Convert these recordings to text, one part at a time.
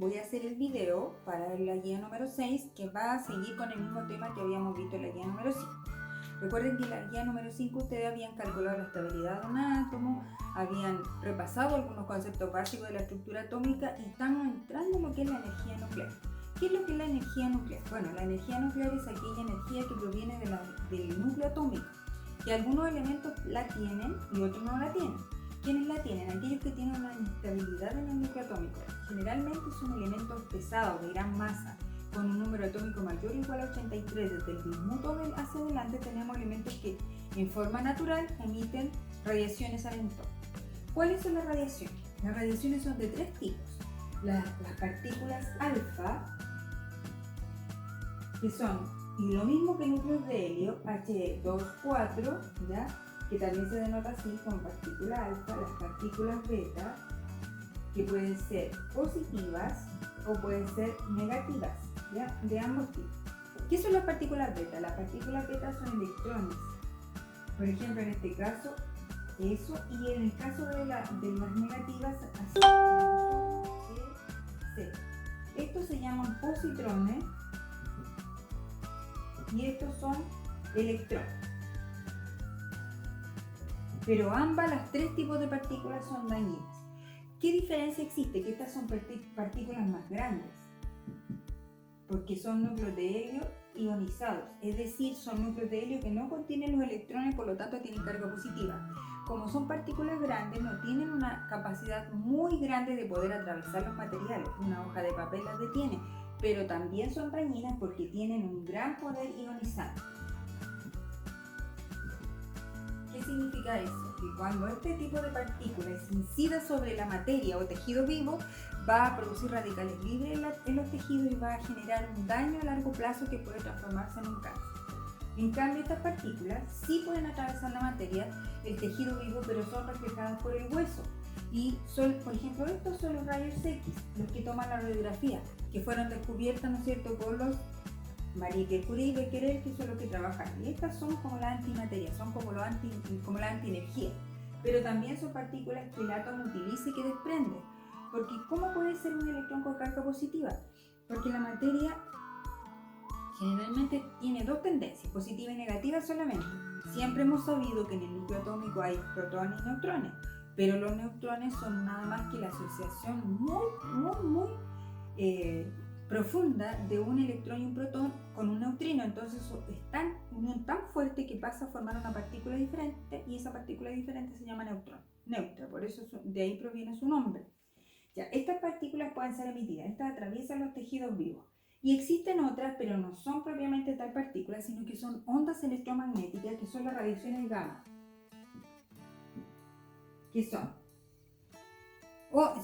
voy a hacer el video para la guía número 6, que va a seguir con el mismo tema que habíamos visto en la guía número 5. Recuerden que en la guía número 5 ustedes habían calculado la estabilidad de un átomo, habían repasado algunos conceptos básicos de la estructura atómica y estamos entrando en lo que es la energía nuclear. ¿Qué es lo que es la energía nuclear? Bueno, la energía nuclear es aquella energía que proviene del núcleo atómico, que algunos elementos la tienen y otros no la tienen. ¿Quiénes la tienen? Aquellos que tienen una inestabilidad en el núcleo atómico. Generalmente son elementos pesados, de gran masa, con un número atómico mayor o igual a 83. Desde el bismuto hacia adelante tenemos elementos que en forma natural emiten radiaciones al entorno. ¿Cuáles son las radiaciones? Las radiaciones son de tres tipos. Las partículas alfa, que son lo mismo que núcleos de helio, He24, ¿ya? Que también se denota así como partícula alfa. Las partículas beta, que pueden ser positivas o pueden ser negativas, ¿ya? De ambos tipos. ¿Qué son las partículas beta? Las partículas beta son electrones. Por ejemplo, en este caso, eso, y en el caso de las negativas, así, C. Estos se llaman positrones y estos son electrones. Pero ambas, las tres tipos de partículas son dañinas. ¿Qué diferencia existe? Que estas son partículas más grandes, porque son núcleos de helio ionizados, es decir, son núcleos de helio que no contienen los electrones, por lo tanto tienen carga positiva. Como son partículas grandes, no tienen una capacidad muy grande de poder atravesar los materiales. Una hoja de papel las detiene, pero también son dañinas porque tienen un gran poder ionizante. ¿Qué significa eso? Que cuando este tipo de partículas incida sobre la materia o tejido vivo, va a producir radicales libres en los tejidos y va a generar un daño a largo plazo que puede transformarse en un cáncer. En cambio, estas partículas sí pueden atravesar la materia, el tejido vivo, pero son reflejadas por el hueso. Y son, por ejemplo, estos son los rayos X, los que toman la radiografía, que fueron descubiertas, ¿no es cierto?, por los Marie Curie y Becquerel, que son los que trabajan. Y estas son como la antimateria, son como la antienergía. Pero también son partículas que el átomo utiliza y que desprende. Porque ¿cómo puede ser un electrón con carga positiva? Porque la materia generalmente tiene dos tendencias, positiva y negativa solamente. Siempre hemos sabido que en el núcleo atómico hay protones y neutrones, pero los neutrones son nada más que la asociación muy profunda de un electrón y un protón con un neutrino. Entonces es tan fuerte que pasa a formar una partícula diferente, y esa partícula diferente se llama neutra, por eso de ahí proviene su nombre. Ya, estas partículas pueden ser emitidas, estas atraviesan los tejidos vivos. Y existen otras, pero no son propiamente tal partículas, sino que son ondas electromagnéticas, que son las radiaciones gamma. ¿Qué son?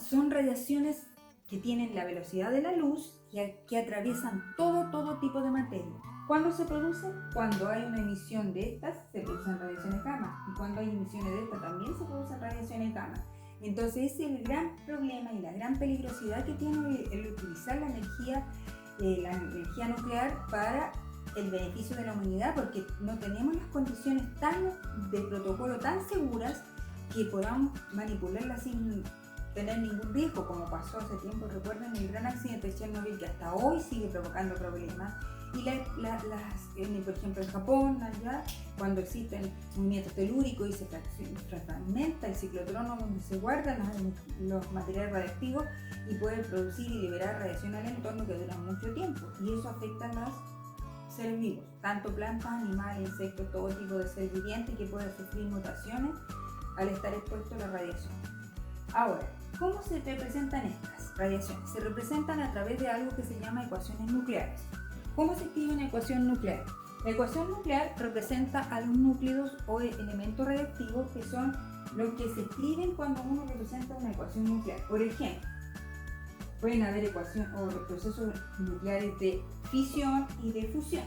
Son radiaciones que tienen la velocidad de la luz y que atraviesan todo tipo de materia. ¿Cuándo se producen? Cuando hay una emisión de estas, se producen radiaciones gamma. Y cuando hay emisiones de estas, también se producen radiaciones gamma. Entonces ese es el gran problema y la gran peligrosidad que tiene el utilizar la energía nuclear para el beneficio de la humanidad, porque no tenemos las condiciones de protocolo tan seguras que podamos manipularla sin tener ningún riesgo, como pasó hace tiempo. Recuerden el gran accidente de Chernobyl, que hasta hoy sigue provocando problemas. Y por ejemplo en Japón, allá, cuando existen movimientos telúricos y se fragmenta el ciclotrono donde se guardan los materiales radiactivos, y pueden producir y liberar radiación al entorno que dura mucho tiempo, y eso afecta a los seres vivos, tanto plantas, animales, insectos, todo tipo de ser viviente que puede sufrir mutaciones al estar expuesto a la radiación. Ahora, ¿cómo se representan estas radiaciones? Se representan a través de algo que se llama ecuaciones nucleares. ¿Cómo se escribe una ecuación nuclear? La ecuación nuclear representa a los núcleos o elementos radiactivos, que son los que se escriben cuando uno representa una ecuación nuclear. Por ejemplo, pueden haber procesos nucleares de fisión y de fusión.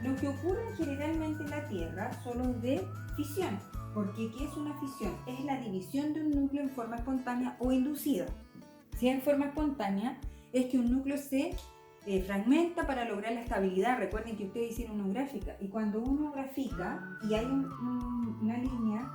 Lo que ocurre generalmente en la Tierra son los de fisión. Porque ¿qué es una fisión? Es la división de un núcleo en forma espontánea o inducida. Si es en forma espontánea, es que un núcleo se fragmenta para lograr la estabilidad. Recuerden que ustedes hicieron una gráfica, y cuando uno grafica y hay una línea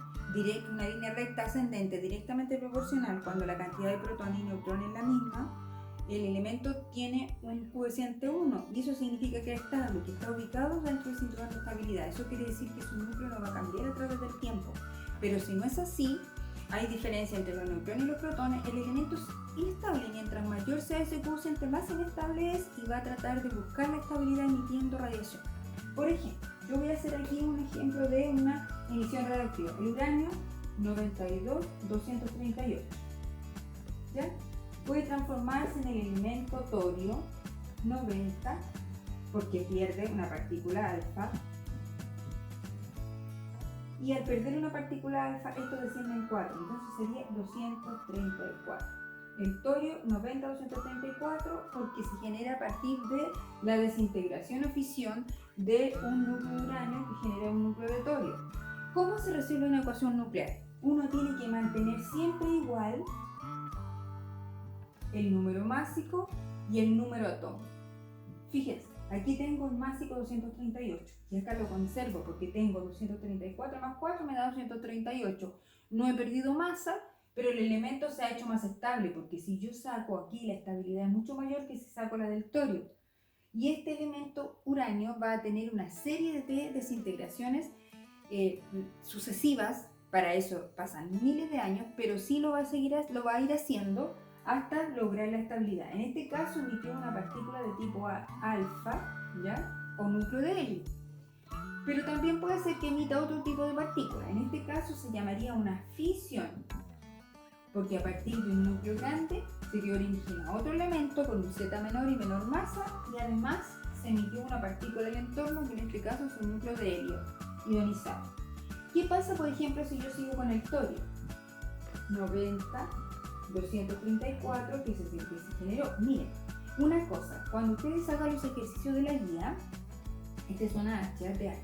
recta ascendente directamente proporcional, cuando la cantidad de protones y neutrones es la misma, el elemento tiene un coeficiente 1 y eso significa que es estable, que está ubicado dentro del cinturón de estabilidad. Eso quiere decir que su núcleo no va a cambiar a través del tiempo. Pero si no es así, hay diferencia entre los neutrones y los protones, el elemento es inestable. Mientras mayor sea ese coeficiente, más inestable es y va a tratar de buscar la estabilidad emitiendo radiación. Por ejemplo, yo voy a hacer aquí un ejemplo de una emisión radioactiva. El uranio 92-238. ¿Ya? Puede transformarse en el elemento torio 90 porque pierde una partícula alfa. Y al perder una partícula alfa, esto desciende en 4, entonces sería 234. El torio 90-234 porque se genera a partir de la desintegración o fisión de un núcleo de uranio que genera un núcleo de torio. ¿Cómo se resuelve una ecuación nuclear? Uno tiene que mantener siempre igual el número másico y el número atómico. Fíjense, aquí tengo el másico 238 y acá lo conservo porque tengo 234 más 4 me da 238. No he perdido masa, pero el elemento se ha hecho más estable porque si yo saco aquí la estabilidad es mucho mayor que si saco la del torio. Y este elemento uranio va a tener una serie de desintegraciones sucesivas. Para eso pasan miles de años, pero sí lo va a ir haciendo hasta lograr la estabilidad. En este caso emitió una partícula de tipo alfa, ¿ya? O núcleo de helio. Pero también puede ser que emita otro tipo de partícula. En este caso se llamaría una fisión, porque a partir de un núcleo grande se dio origen a otro elemento con un Z menor y menor masa, y además se emitió una partícula del entorno, que en este caso es un núcleo de helio ionizado. ¿Qué pasa, por ejemplo, si yo sigo con el torio? 90-234 que se generó. Miren, una cosa, cuando ustedes hagan los ejercicios de la guía, este es una HATH.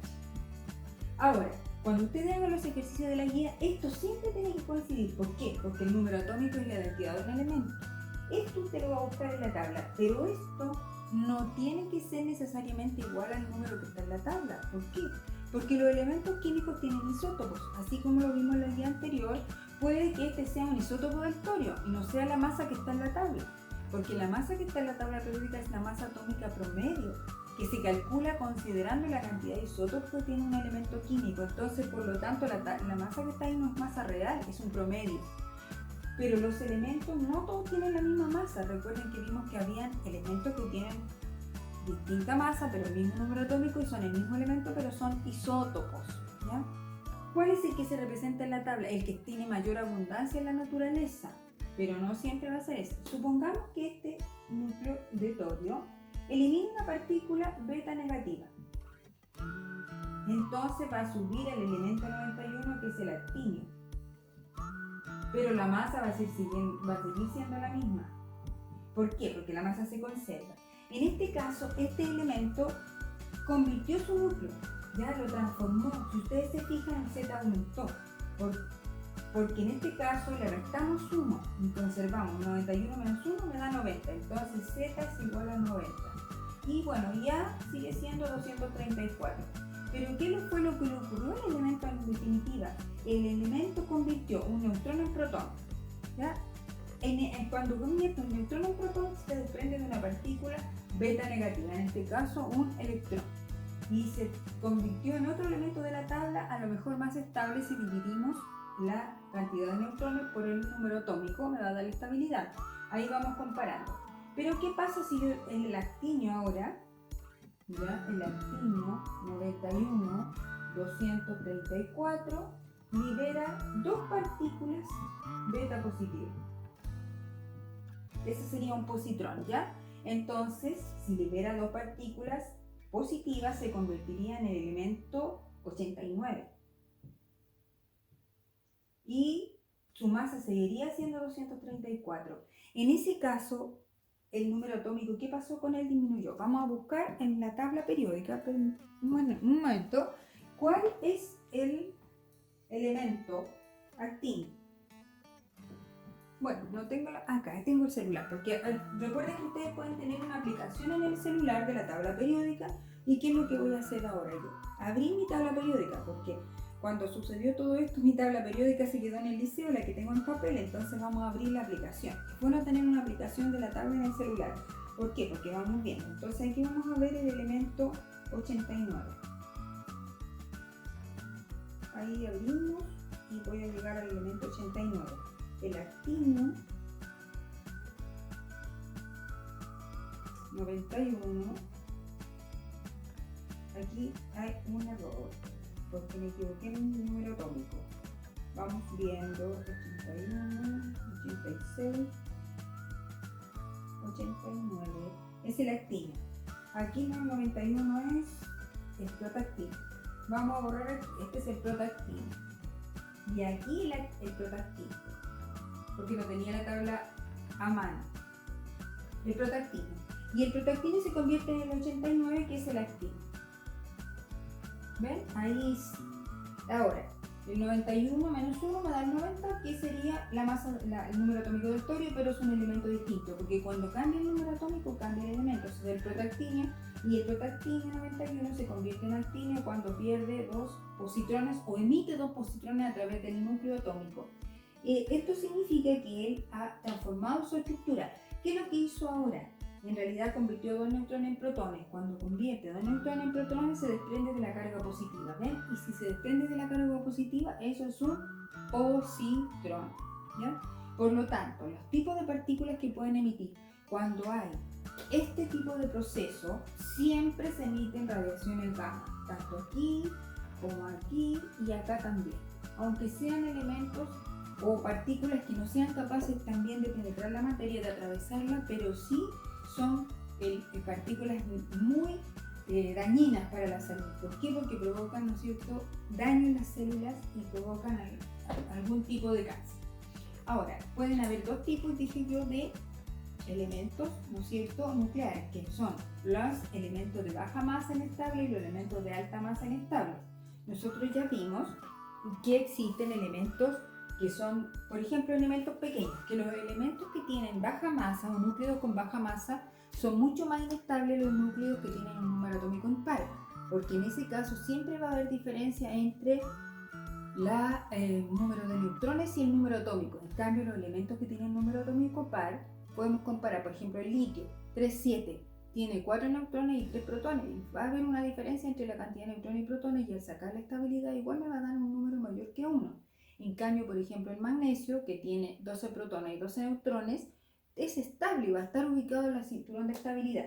Ahora, cuando ustedes hagan los ejercicios de la guía, esto siempre tiene que coincidir. ¿Por qué? Porque el número atómico es la identidad de un elemento. Esto usted lo va a buscar en la tabla, pero esto no tiene que ser necesariamente igual al número que está en la tabla. ¿Por qué? Porque los elementos químicos tienen isótopos, así como lo vimos en la guía anterior. Puede que este sea un isótopo del torio y no sea la masa que está en la tabla, porque la masa que está en la tabla periódica es la masa atómica promedio, que se calcula considerando la cantidad de isótopos que tiene un elemento químico. Entonces, por lo tanto, la masa que está ahí no es masa real, es un promedio. Pero los elementos no todos tienen la misma masa. Recuerden que vimos que habían elementos que tienen distinta masa, pero el mismo número atómico y son el mismo elemento, pero son isótopos, ¿ya? ¿Cuál es el que se representa en la tabla? El que tiene mayor abundancia en la naturaleza, pero no siempre va a ser ese. Supongamos que este núcleo de torio elimina una partícula beta negativa. Entonces va a subir el elemento 91, que es el actinio. Pero la masa va a seguir siendo la misma. ¿Por qué? Porque la masa se conserva. En este caso, este elemento convirtió su núcleo, ya lo transformó. Si ustedes se fijan, el Z aumentó, porque en este caso le restamos 1 y conservamos 91 menos 1 me da 90, entonces Z es igual a 90. Y bueno, ya sigue siendo 234. Pero ¿qué fue lo que le ocurrió al elemento en definitiva? El elemento convirtió un neutrón en protón, ¿ya? Cuando convierte un neutrón en protón, se desprende de una partícula beta negativa, en este caso un electrón, y se convirtió en otro elemento de la tabla, a lo mejor más estable. Si dividimos la cantidad de neutrones por el número atómico, me va a dar la estabilidad. Ahí vamos comparando. Pero ¿qué pasa si el actinio ahora, ya, el actinio 91-234 libera dos partículas beta positivas? Ese sería un positrón, ¿ya? Entonces, si libera dos partículas positivas, se convertiría en el elemento 89. Y su masa seguiría siendo 234. En ese caso, el número atómico, ¿qué pasó con él? Disminuyó. Vamos a buscar en la tabla periódica, pero un momento, ¿cuál es el elemento actinio? Bueno, no tengo acá tengo el celular, porque recuerden que ustedes pueden tener una aplicación en el celular de la tabla periódica. ¿Y qué es lo que voy a hacer ahora yo? Abrir mi tabla periódica, porque Cuando sucedió todo esto, mi tabla periódica se quedó en el liceo, la que tengo en papel, entonces vamos a abrir la aplicación. Es bueno tener una aplicación de la tabla en el celular. ¿Por qué? Porque vamos viendo. Entonces aquí vamos a ver el elemento 89. Ahí abrimos y voy a llegar al elemento 89. El actino 91. Aquí hay un error porque me equivoqué en el número atómico. Vamos viendo 81, 86, 89. Es el actino. Aquí no, el 91 es el protactino. Vamos a borrar, este es el protactino. Y aquí el protactino, porque no tenía la tabla a mano. El protactino. Y el protactino se convierte en el 89, que es el actino. ¿Ven? Ahí sí. Ahora, el 91 menos 1 me da el 90, que sería la masa, el número atómico del torio, pero es un elemento distinto, porque cuando cambia el número atómico, cambia el elemento. Entonces el protactinio, y el protactinio 91 se convierte en actinio cuando pierde 2 positrones o emite 2 positrones a través del núcleo atómico. Esto significa que él ha transformado su estructura. ¿Qué es lo que hizo ahora? En realidad convirtió 2 neutrones en protones. Cuando convierte 2 neutrones en protones se desprende de la carga positiva. ¿Ven? Y si se desprende de la carga positiva, eso es un positrón. ¿Ya? Por lo tanto, los tipos de partículas que pueden emitir cuando hay este tipo de proceso, siempre se emiten radiaciones gamma, tanto aquí como aquí y acá también. Aunque sean elementos o partículas que no sean capaces también de penetrar la materia, de atravesarla, pero sí son partículas muy dañinas para la salud. ¿Por qué? Porque provocan, ¿no es cierto?, daño en las células y provocan algún tipo de cáncer. Ahora, pueden haber dos tipos, dije yo, de elementos, ¿no es cierto?, nucleares, que son los elementos de baja masa inestable y los elementos de alta masa inestable. Nosotros ya vimos que existen elementos que son, por ejemplo, elementos pequeños, que los elementos que tienen baja masa o núcleos con baja masa son mucho más inestables que los núcleos que tienen un número atómico impar, porque en ese caso siempre va a haber diferencia entre el número de neutrones y el número atómico. En cambio, los elementos que tienen número atómico par, podemos comparar, por ejemplo, el litio 3,7 tiene 4 neutrones y 3 protones, y va a haber una diferencia entre la cantidad de neutrones y protones, y al sacar la estabilidad igual me va a dar un número mayor que 1. En cambio, por ejemplo, el magnesio, que tiene 12 protones y 12 neutrones, es estable y va a estar ubicado en la cinturón de estabilidad.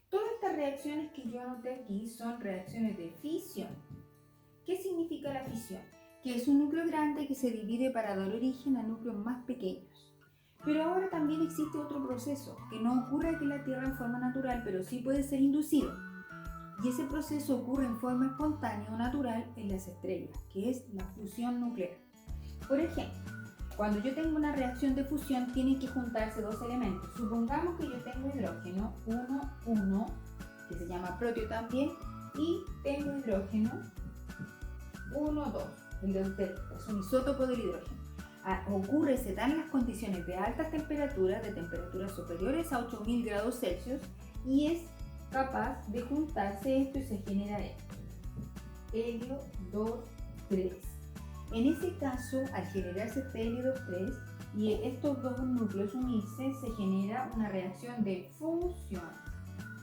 Todas estas reacciones que yo anoté aquí son reacciones de fisión. ¿Qué significa la fisión? Que es un núcleo grande que se divide para dar origen a núcleos más pequeños. Pero ahora también existe otro proceso que no ocurre aquí en la Tierra en forma natural, pero sí puede ser inducido. Y ese proceso ocurre en forma espontánea o natural en las estrellas, que es la fusión nuclear. Por ejemplo, cuando yo tengo una reacción de fusión, tienen que juntarse dos elementos. Supongamos que yo tengo hidrógeno 1,1, que se llama protio también, y tengo hidrógeno 1,2, es un isótopo del hidrógeno. Se dan las condiciones de altas temperaturas, de temperaturas superiores a 8000 grados Celsius, y es capaz de juntarse esto y se genera esto. Helio 2,3. En ese caso, al generarse este helio 2,3 y estos dos núcleos unirse, se genera una reacción de fusión.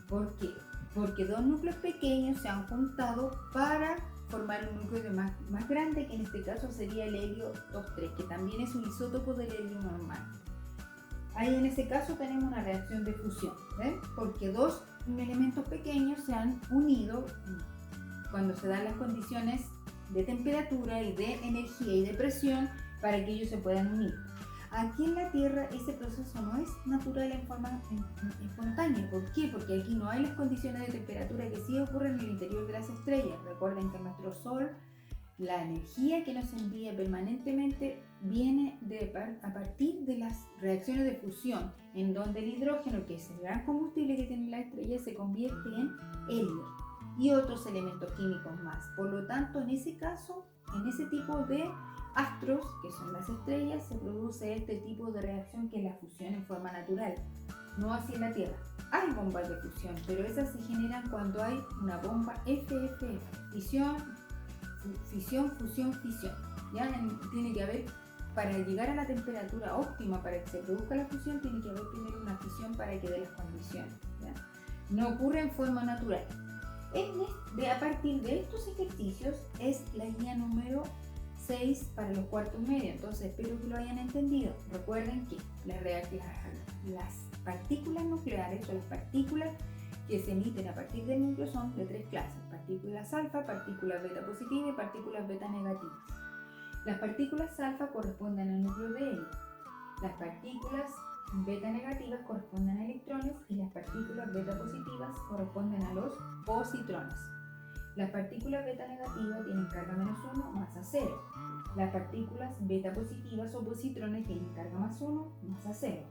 ¿Por qué? Porque dos núcleos pequeños se han juntado para formar un núcleo más grande, que en este caso sería el helio 2,3, que también es un isótopo del helio normal. Ahí en ese caso tenemos una reacción de fusión, ¿ven? Porque dos elementos pequeños se han unido cuando se dan las condiciones de temperatura y de energía y de presión para que ellos se puedan unir. Aquí en la Tierra ese proceso no es natural en forma espontánea. ¿Por qué? Porque aquí no hay las condiciones de temperatura que sí ocurren en el interior de las estrellas. Recuerden que nuestro Sol, la energía que nos envía permanentemente viene a partir de las reacciones de fusión, en donde el hidrógeno, que es el gran combustible que tiene la estrella, se convierte en helio y otros elementos químicos más. Por lo tanto, en ese caso, en ese tipo de astros, que son las estrellas, se produce este tipo de reacción, que es la fusión en forma natural. No así en la Tierra. Hay bombas de fusión, pero esas se generan cuando hay una bomba FFF, fisión, fisión, fusión, fisión. ¿Ya? Tiene que haber, para llegar a la temperatura óptima para que se produzca la fusión, tiene que haber primero una fisión para que dé las condiciones. ¿Ya? No ocurre en forma natural. A partir de estos ejercicios es la guía número 6 para los cuartos medios. Entonces espero que lo hayan entendido. Recuerden que las partículas nucleares o las partículas que se emiten a partir del núcleo son de tres clases: partículas alfa, partículas beta positivas y partículas beta negativas. Las partículas alfa corresponden al núcleo de helio, las partículas beta negativas corresponden a electrones y las partículas beta positivas corresponden a los positrones. Las partículas beta negativas tienen carga -1, masa 0. Las partículas beta positivas o positrones tienen carga +1, masa 0.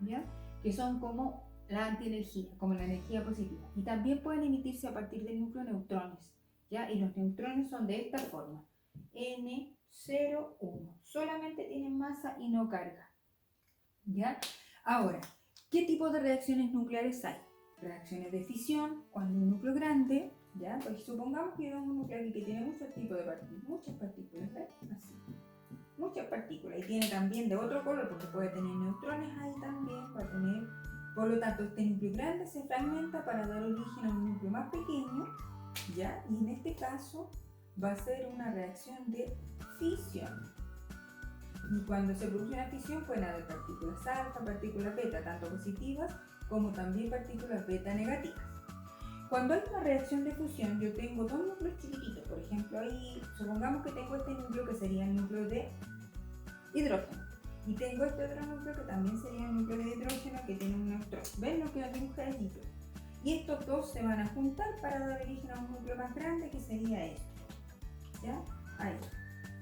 ¿Ya? Que son como la antienergía, como la energía positiva. Y también pueden emitirse a partir del núcleo neutrones. ¿Ya? Y los neutrones son de esta forma: N0, 1. Solamente tienen masa y no carga. ¿Ya? Ahora, ¿qué tipo de reacciones nucleares hay? Reacciones de fisión, cuando un núcleo grande, ¿ya? Pues supongamos que es un núcleo aquí que tiene muchos tipos de partículas, muchas partículas, ¿ves? Así. Muchas partículas. Y tiene también de otro color, porque puede tener neutrones ahí también, puede tener. Por lo tanto, este núcleo grande se fragmenta para dar origen a un núcleo más pequeño, ¿ya? Y en este caso va a ser una reacción de fisión. Y cuando se produce una fisión pueden haber partículas alfa, partículas beta, tanto positivas como también partículas beta negativas. Cuando hay una reacción de fusión, yo tengo dos núcleos chiquititos. Por ejemplo, ahí supongamos que tengo este núcleo que sería el núcleo de hidrógeno. Y tengo este otro núcleo que también sería el núcleo de hidrógeno que tiene un neutrón. ¿Ven lo que dibujé allí? Y estos dos se van a juntar para dar origen a un núcleo más grande que sería este. ¿Ya? Ahí.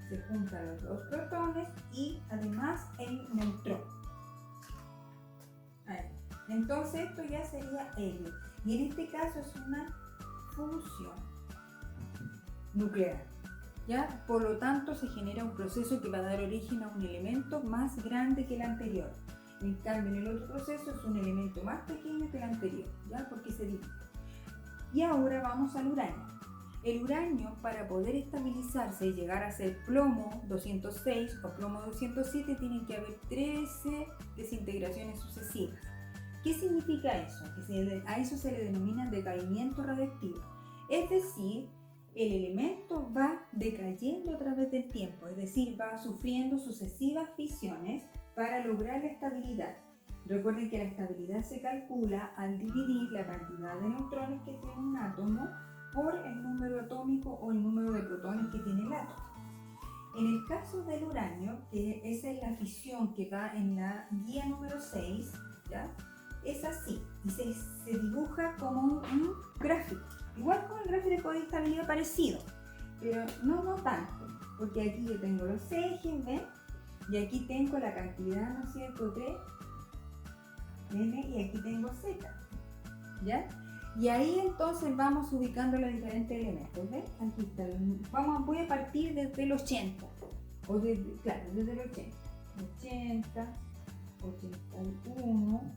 Se juntan los dos protones y además el neutrón. Ahí. Entonces esto ya sería helio. Y en este caso es una fusión nuclear. ¿Ya? Por lo tanto se genera un proceso que va a dar origen a un elemento más grande que el anterior. En cambio, en el otro proceso es un elemento más pequeño que el anterior, ¿ya? Porque se divide. Y ahora vamos al uranio. El uranio, para poder estabilizarse y llegar a ser plomo 206 o plomo 207, tienen que haber 13 desintegraciones sucesivas. ¿Qué significa eso? Que a eso se le denomina decaimiento radiactivo. Es decir, el elemento va decayendo a través del tiempo, es decir, va sufriendo sucesivas fisiones para lograr la estabilidad. Recuerden que la estabilidad se calcula al dividir la cantidad de neutrones que tiene un átomo por el número atómico o el número de protones que tiene el átomo. En el caso del uranio, que esa es la fisión que va en la guía número 6, ¿ya? Es así, y se dibuja como un gráfico, igual como el gráfico de estabilidad parecido, pero no tanto, porque aquí yo tengo los ejes, ¿ven? Y aquí tengo la cantidad, ¿no es cierto?, de N, y aquí tengo Z, ¿ya? Y ahí entonces vamos ubicando los diferentes elementos, ¿ves? Aquí está, voy a partir desde el 80, o desde el 80, 81,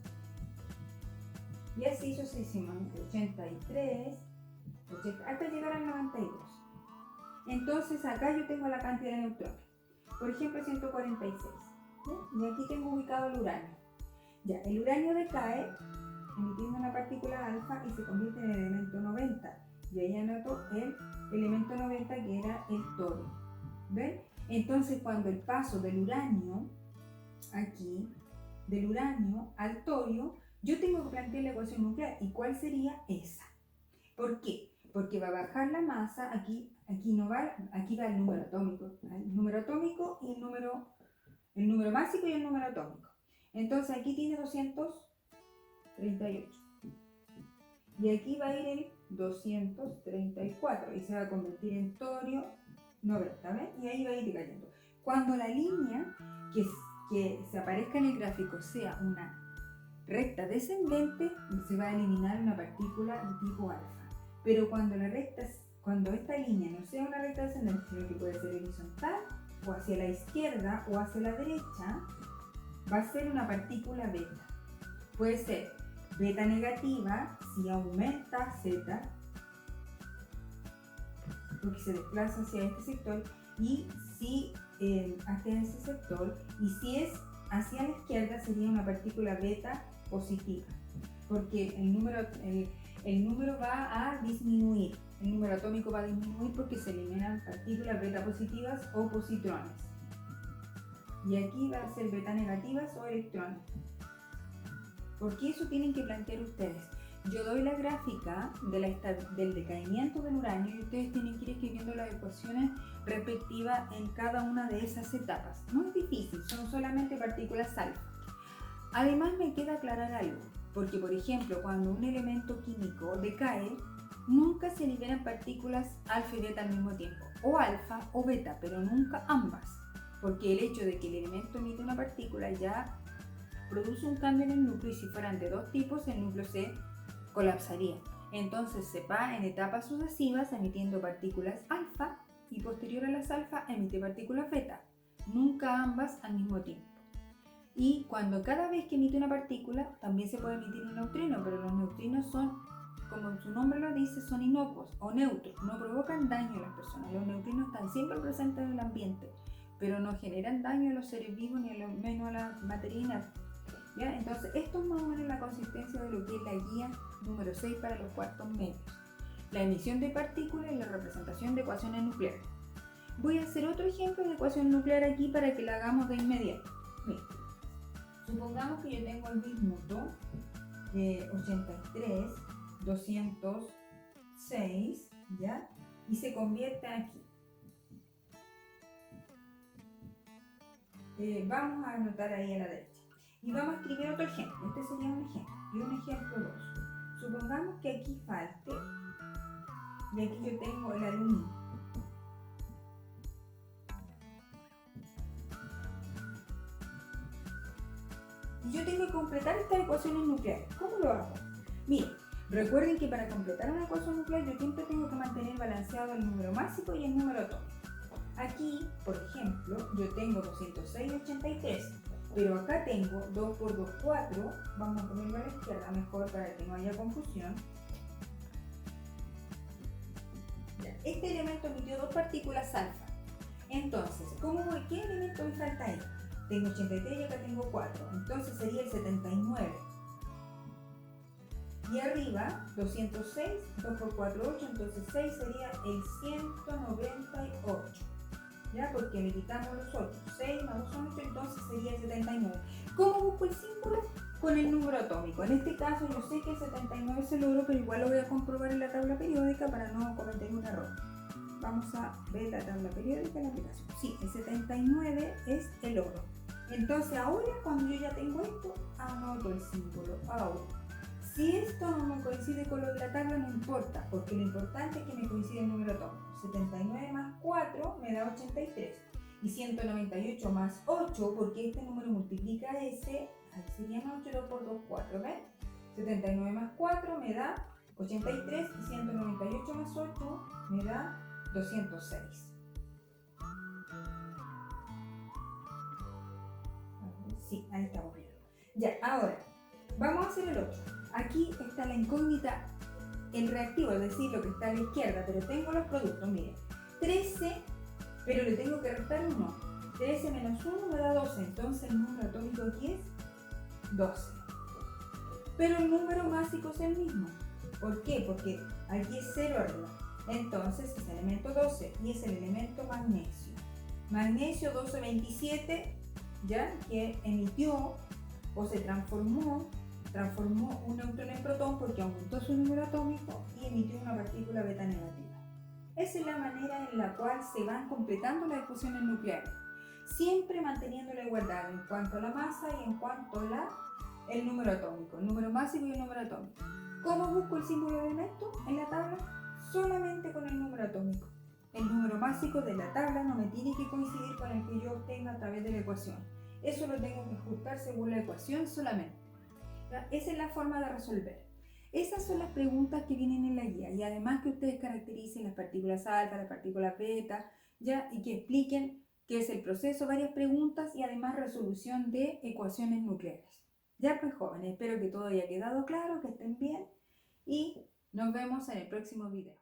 y así sucesivamente, 83, 80, hasta llegar al 92. Entonces acá yo tengo la cantidad de neutrones, por ejemplo 146, ¿sí? Y aquí tengo ubicado el uranio. Ya, el uranio decae emitiendo una partícula alfa y se convierte en el elemento 90. Y ahí anoto el elemento 90 que era el torio. ¿Ven? Entonces cuando el paso del uranio, aquí, del uranio al torio, yo tengo que plantear la ecuación nuclear. ¿Y cuál sería esa? ¿Por qué? Porque va a bajar la masa, aquí va el número atómico. El número atómico y el número másico y el número atómico. Entonces aquí tiene 238. Y aquí va a ir el 234 y se va a convertir en torio 90, ¿ven? Y ahí va a ir cayendo. Cuando la línea que se aparezca en el gráfico sea una recta descendente, se va a eliminar una partícula de tipo alfa. Pero cuando esta línea no sea una recta descendente, sino que puede ser horizontal o hacia la izquierda o hacia la derecha, va a ser una partícula beta. Puede ser beta negativa si aumenta Z, porque se desplaza hacia este sector, y si hacia ese sector, y si es hacia la izquierda sería una partícula beta positiva, porque el número va a disminuir, el número atómico va a disminuir porque se eliminan partículas beta positivas o positrones. Y aquí va a ser beta negativas o electrones. Porque eso tienen que plantear ustedes. Yo doy la gráfica del decaimiento del uranio y ustedes tienen que ir escribiendo las ecuaciones respectivas en cada una de esas etapas. No es difícil, son solamente partículas alfa. Además me queda aclarar algo, porque por ejemplo cuando un elemento químico decae, nunca se liberan partículas alfa y beta al mismo tiempo, o alfa o beta, pero nunca ambas, porque el hecho de que el elemento emite una partícula ya produce un cambio en el núcleo, y si fueran de dos tipos el núcleo se colapsaría. Entonces se va en etapas sucesivas emitiendo partículas alfa y posterior a las alfa emite partículas beta, nunca ambas al mismo tiempo. Y cuando cada vez que emite una partícula también se puede emitir un neutrino, pero los neutrinos son, como su nombre lo dice, son inocuos o neutros, no provocan daño a las personas. Los neutrinos están siempre presentes en el ambiente, pero no generan daño a los seres vivos ni a lo menos a la materia inerte. ¿Ya? Entonces, esto es más o menos la consistencia de lo que es la guía número 6 para los cuartos medios. La emisión de partículas y la representación de ecuaciones nucleares. Voy a hacer otro ejemplo de ecuación nuclear aquí para que la hagamos de inmediato. Mira, supongamos que yo tengo el bismuto 83, 206, ¿ya? Y se convierte aquí. Vamos a anotar ahí a la derecha. Y vamos a escribir otro ejemplo. Este sería un ejemplo. Y un ejemplo 2. Supongamos que aquí falte, y aquí yo tengo el aluminio. Y yo tengo que completar estas ecuaciones nucleares. ¿Cómo lo hago? Miren, recuerden que para completar una ecuación nuclear yo siempre tengo que mantener balanceado el número másico y el número atómico. Aquí, por ejemplo, yo tengo 206 y 83. Pero acá tengo 2 por 2, 4, vamos a ponerlo a la izquierda mejor para que no haya confusión. Este elemento emitió dos partículas alfa. Entonces, ¿qué elemento me falta ahí? Tengo 83 y acá tengo 4, entonces sería el 79. Y arriba, 206, 2 por 4, 8, entonces 6 sería el 198. ¿Ya? Porque le quitamos los 8, 6 más 2 son 8, entonces sería el 79. ¿Cómo busco el símbolo? Con el número atómico. En este caso yo sé que el 79 es el oro, pero igual lo voy a comprobar en la tabla periódica para no cometer un error. Vamos a ver la tabla periódica de la aplicación. Sí, el 79 es el oro. Entonces ahora cuando yo ya tengo esto, anoto el símbolo. Ahora, si esto no me coincide con lo de la tabla, no importa, porque lo importante es que me coincide el número atómico. 79 más 4 me da 83. Y 198 más 8, porque este número multiplica ese, ahí serían 8, 2 por 2, 4, ¿ven? 79 más 4 me da 83 y 198 más 8 me da 206. Sí, ahí estamos bien. Ya, ahora, vamos a hacer el otro. Aquí está la incógnita, el reactivo, es decir, lo que está a la izquierda, pero tengo los productos, miren. 13, pero le tengo que restar 1. 13 menos 1 me da 12, entonces el número atómico aquí es 12. Pero el número másico es el mismo. ¿Por qué? Porque aquí es 0 arriba. Entonces es el elemento 12 y es el elemento magnesio. Magnesio 1227, ¿ya? Que emitió o se transformó un neutrón en protón porque aumentó su número atómico y emitió una partícula beta negativa. Esa es la manera en la cual se van completando las ecuaciones nucleares, siempre manteniendo la igualdad en cuanto a la masa y en cuanto a el número atómico, el número másico y el número atómico. ¿Cómo busco el símbolo de elemento en la tabla? Solamente con el número atómico. El número másico de la tabla no me tiene que coincidir con el que yo obtenga a través de la ecuación. Eso lo tengo que ajustar según la ecuación solamente. Esa es la forma de resolver. Esas son las preguntas que vienen en la guía, y además que ustedes caractericen las partículas alfa, las partículas beta, ¿ya? Y que expliquen qué es el proceso, varias preguntas y además resolución de ecuaciones nucleares. Ya pues jóvenes, espero que todo haya quedado claro, que estén bien y nos vemos en el próximo video.